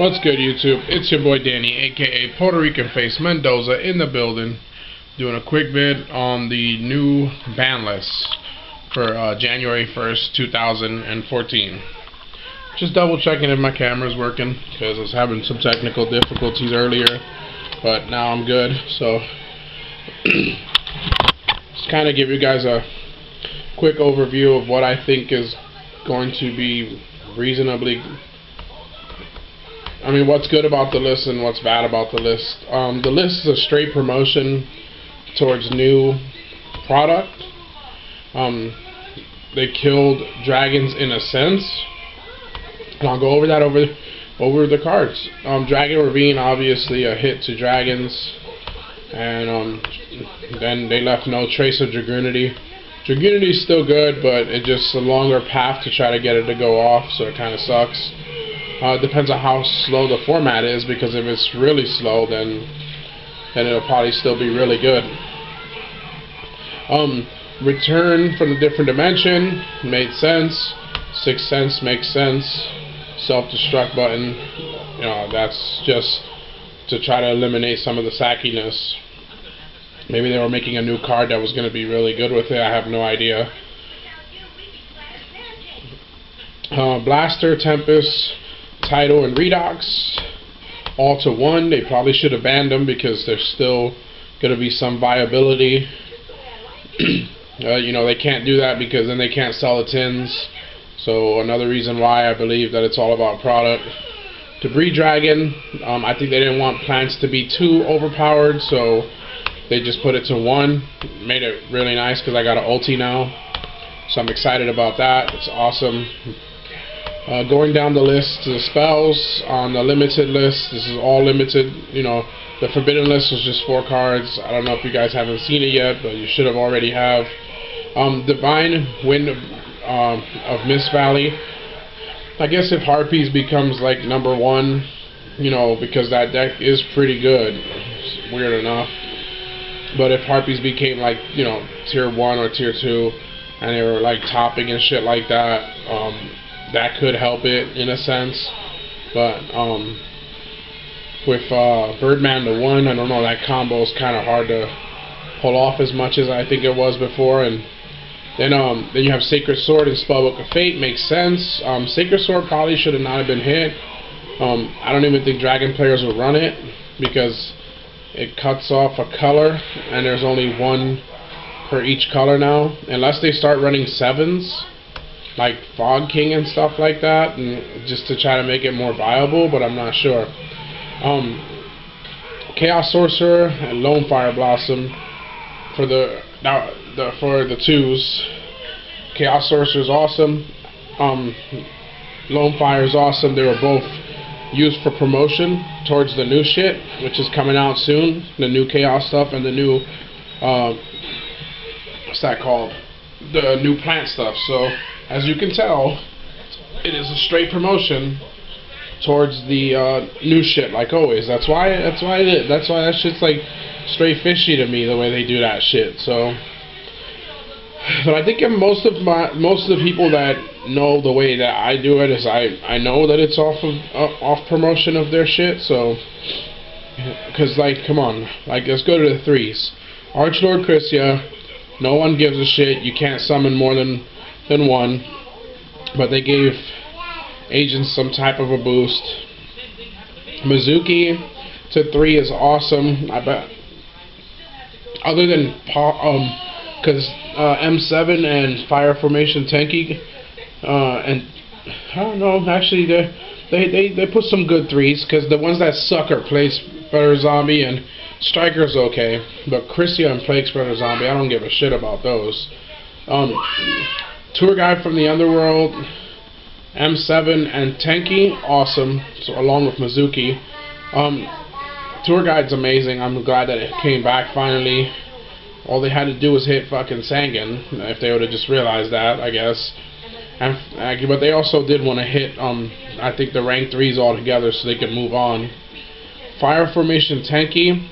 What's good, YouTube? It's your boy Danny, aka Puerto Rican Face Mendoza, in the building, doing a quick vid on the new ban list for January 1st, 2014. Just double checking if my camera's working, because I was having some technical difficulties earlier, but now I'm good. So, just kind of give you guys a quick overview of what I think is going to be reasonably. What's good about the list and what's bad about the list. The list is a straight promotion towards new product. They killed dragons in a sense. And I'll go over that over the cards. Dragon Ravine, obviously a hit to dragons. And then they left no trace of Dragoonity. Dragoonity is still good, but it's just a longer path to try to get it to go off, so it kind of sucks. Depends on how slow the format is, because if it's really slow, then it'll probably still be really good. Return from the different dimension made sense. Sixth Sense makes sense. Self-destruct button, that's just to try to eliminate some of the sackiness. Maybe they were making a new card that was going to be really good with it. I have no idea. Blaster, Tempest, Tidal, and Redox, all to one. They probably should have banned them because there's still going to be some viability. They can't do that because then they can't sell the tins. So another reason why I believe that it's all about product. Debris Dragon, I think they didn't want plants to be too overpowered, so they just put it to one. Made it really nice because I got an ulti now, so I'm excited about that. It's awesome. Going down the list to the spells on the limited list, this is all limited. The forbidden list was just 4 cards. I don't know if you guys haven't seen it yet, but you should have already have. Divine Wind of Mist Valley. I guess if Harpies becomes like number 1, because that deck is pretty good. It's weird enough. But if Harpies became like, tier 1 or tier 2, and they were like topping and shit like that, that could help it in a sense. But with Birdman to 1, I don't know, that combo is kind of hard to pull off as much as I think it was before. And then you have Sacred Sword and Spellbook of Fate. Makes sense. Sacred Sword probably should have not been hit. I don't even think Dragon players will run it because it cuts off a color, and there's only 1 per each color now, unless they start running 7s like Fog King and stuff like that, and just to try to make it more viable, but I'm not sure. Chaos Sorcerer and Lone Fire Blossom for the 2s. Chaos Sorcerer is awesome. Lone Fire is awesome. They were both used for promotion towards the new shit, which is coming out soon. The new Chaos stuff and the new what's that called? The new plant stuff. So as you can tell, it is a straight promotion towards the new shit, like always. That's why that shit's like straight fishy to me, the way they do that shit. So, but I think most of the people that know the way that I do it is I know that it's off promotion of their shit. So, because come on, let's go to the 3s. Archlord Chrisia, no one gives a shit. You can't summon more than 1, but they gave agents some type of a boost. Mizuki to 3 is awesome. I bet. Other than because M7 and Fire Formation Tenki, and I don't know. Actually, they put some good 3s, because the ones that suck are Plague Spreader Zombie and Striker's okay, but Chrisia and Plague Spreader Zombie, I don't give a shit about those. Tour Guide from the Underworld, M7 and Tenki, awesome. So along with Mizuki. Tour Guide's amazing. I'm glad that it came back finally. All they had to do was hit fucking Sangan, if they would have just realized that, I guess. But they also did want to hit, I think, the rank 3s all together so they could move on. Fire Formation Tenki.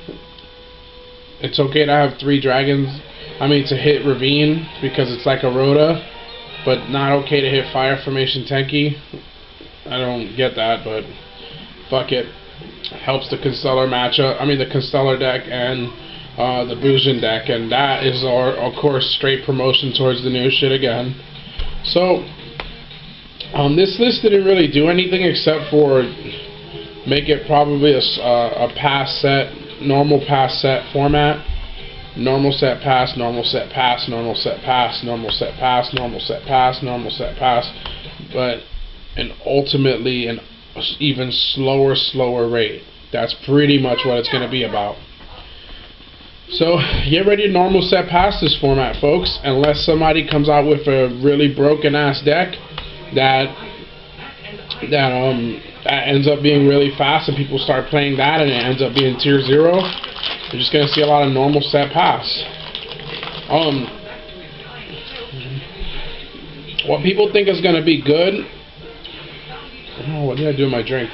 It's okay to have 3 dragons. To hit Ravine because it's like a Rhoda, but not okay to hit Fire Formation Tenki. I don't get that, but fuck it. Helps the Constellar matchup. I mean the Constellar deck and the Bujin deck, and that is of course straight promotion towards the new shit again. So this list didn't really do anything except for make it probably a pass set, normal pass set format. Normal set pass, normal set pass, normal set pass, normal set pass, normal set pass, normal set pass, but and ultimately an even slower rate. That's pretty much what it's going to be about. So get ready to normal set pass this format, folks, unless somebody comes out with a really broken ass deck that ends up being really fast and people start playing that and it ends up being tier 0. You're just going to see a lot of normal set pass. What people think is going to be good. Oh, what did I do with my drink?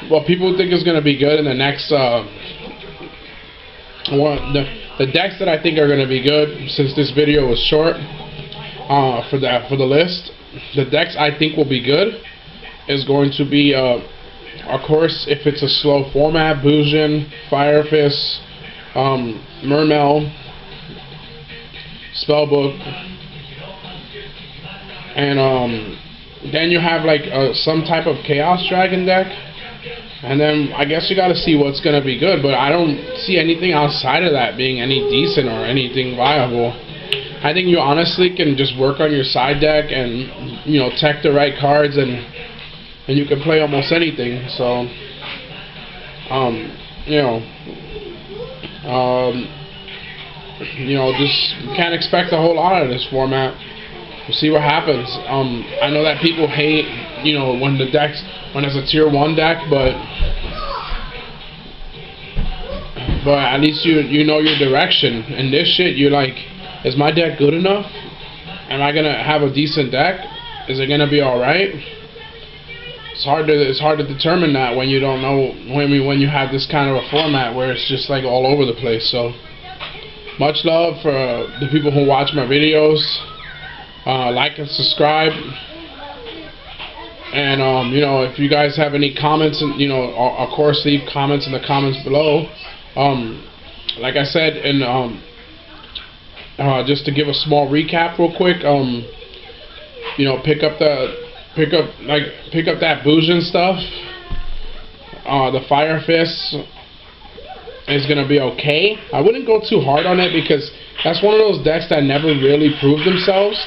What people think is going to be good in the next the decks that I think are going to be good, since this video was short for the list, the decks I think will be good is going to be of course, if it's a slow format, Bujin, Fire Fist, Mermail, Spellbook, and then you have like some type of Chaos Dragon deck, and then I guess you gotta see what's gonna be good, but I don't see anything outside of that being any decent or anything viable. I think you honestly can just work on your side deck and, you know, tech the right cards and you can play almost anything. So just can't expect a whole lot out of this format. We'll see what happens. I know that people hate, when it's a tier 1 deck, but at least you know your direction. And this shit, you're like, is my deck good enough? Am I gonna have a decent deck? Is it gonna be all right? It's hard to determine that when you don't know, when you have this kind of a format where it's just like all over the place. So much love for the people who watch my videos. Like and subscribe, and if you guys have any comments, and of course leave comments in the comments below. Like I said, and just to give a small recap real quick, pick up that Bujin stuff. The Fire Fist is gonna be okay. I wouldn't go too hard on it because that's one of those decks that never really proved themselves.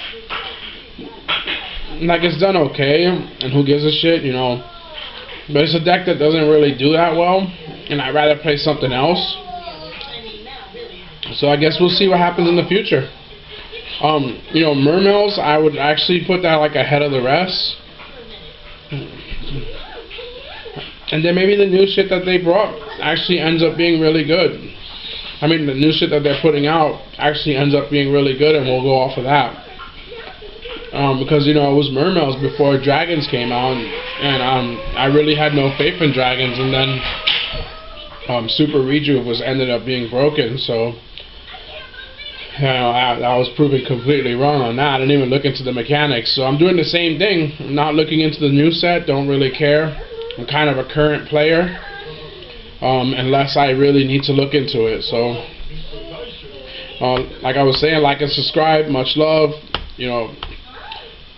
Like, it's done okay, and who gives a shit, but it's a deck that doesn't really do that well, and I'd rather play something else. So I guess we'll see what happens in the future. Mermails, I would actually put that like ahead of the rest. And then maybe the new shit that they brought actually ends up being really good. I mean, the new shit that they're putting out actually ends up being really good, and we'll go off of that. Because it was Mermails before Dragons came out, and I really had no faith in Dragons, and then Super Rejuve ended up being broken, so I was proven completely wrong on that. I didn't even look into the mechanics, so I'm doing the same thing. I'm not looking into the new set, don't really care. I'm kind of a current player, unless I really need to look into it. So like I was saying, like and subscribe. Much love.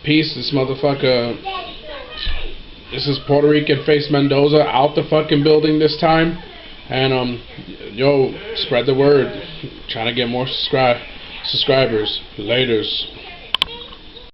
Peace. This motherfucker. This is Puerto Rican Face Mendoza out the fucking building this time. And spread the word. Trying to get more subscribers. Laters.